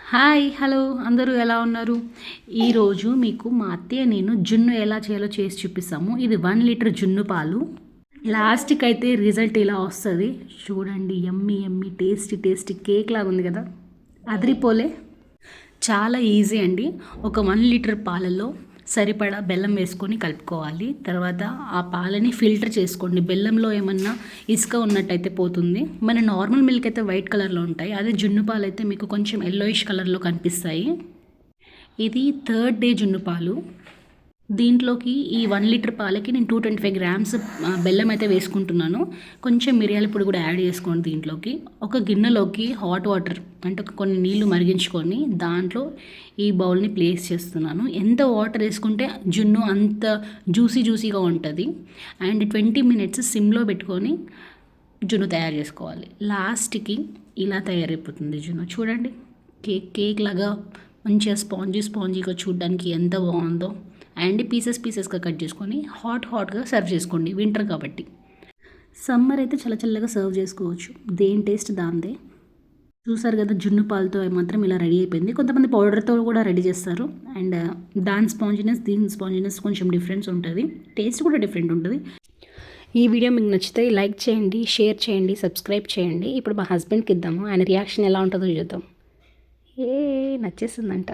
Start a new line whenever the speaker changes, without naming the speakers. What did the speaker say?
Hi hello అందరూ ఎలా ఉన్నారు? ఈరోజు మీకు మా అత్తయ్య నేను జున్ను ఎలా చేయాలో చేసి చూపిస్తాము. ఇది 1 లీటర్ జున్ను పాలు. లాస్ట్కి అయితే రిజల్ట్ ఇలా వస్తుంది. చూడండి, యమ్మీ యమ్మీ టేస్టీ టేస్టీ కేక్ లాగా ఉంది కదా, అదిరిపోలే. చాలా ఈజీ అండి. ఒక 1 లీటర్ పాలలో సరిపడా బెల్లం వేసుకొని కలుపుకోవాలి. తర్వాత ఆ పాలని ఫిల్టర్ చేసుకోండి. బెల్లంలో ఏమన్నా ఇసుక ఉన్నట్టయితే పోతుంది. మన నార్మల్ మిల్క్ అయితే వైట్ కలర్లో ఉంటాయి, అదే జున్ను పాలు అయితే మీకు కొంచెం ఎల్లోయిష్ కలర్లో కనిపిస్తాయి. ఇది 3rd డే జున్ను పాలు. దీంట్లోకి ఈ 1 లీటర్ పాలకి నేను 225 గ్రామ్స్ బెల్లం అయితే వేసుకుంటున్నాను. కొంచెం మిరియాల పొడి కూడా యాడ్ చేసుకోండి దీంట్లోకి. ఒక గిన్నెలోకి హాట్ వాటర్ అంటే కొన్ని నీళ్లు మరిగించుకొని దాంట్లో ఈ బౌల్ని ప్లేస్ చేస్తున్నాను. ఎంత వాటర్ వేసుకుంటే జున్ను అంత జ్యూసీగా ఉంటుంది. అండ్ 20 మినిట్స్ సిమ్లో పెట్టుకొని జున్ను తయారు చేసుకోవాలి. లాస్ట్కి ఇలా తయారైపోతుంది జున్ను. చూడండి, కేక్ లాగా మంచిగా స్పాంజీగా చూడడానికి ఎంత బాగుందో. అండ్ పీసెస్గా కట్ చేసుకొని హాట్గా సర్వ్ చేసుకోండి. వింటర్ కాబట్టి, సమ్మర్ అయితే చల్లగా సర్వ్ చేసుకోవచ్చు. దేని టేస్ట్ దాందే. చూసారు కదా, జున్ను పాలతో మాత్రం ఇలా రెడీ అయిపోయింది. కొంతమంది పౌడర్తో కూడా రెడీ చేస్తారు. అండ్ దాని దీని స్పాంజినెస్ కొంచెం డిఫరెన్స్ ఉంటుంది. టేస్ట్ కూడా డిఫరెంట్ ఉంటుంది. ఈ వీడియో మీకు నచ్చితే లైక్ చేయండి, షేర్ చేయండి, సబ్స్క్రైబ్ చేయండి. ఇప్పుడు మా హస్బెండ్కి ఇద్దాము, ఆయన రియాక్షన్ ఎలా ఉంటుందో చూద్దాం. నచ్చేసిందంట.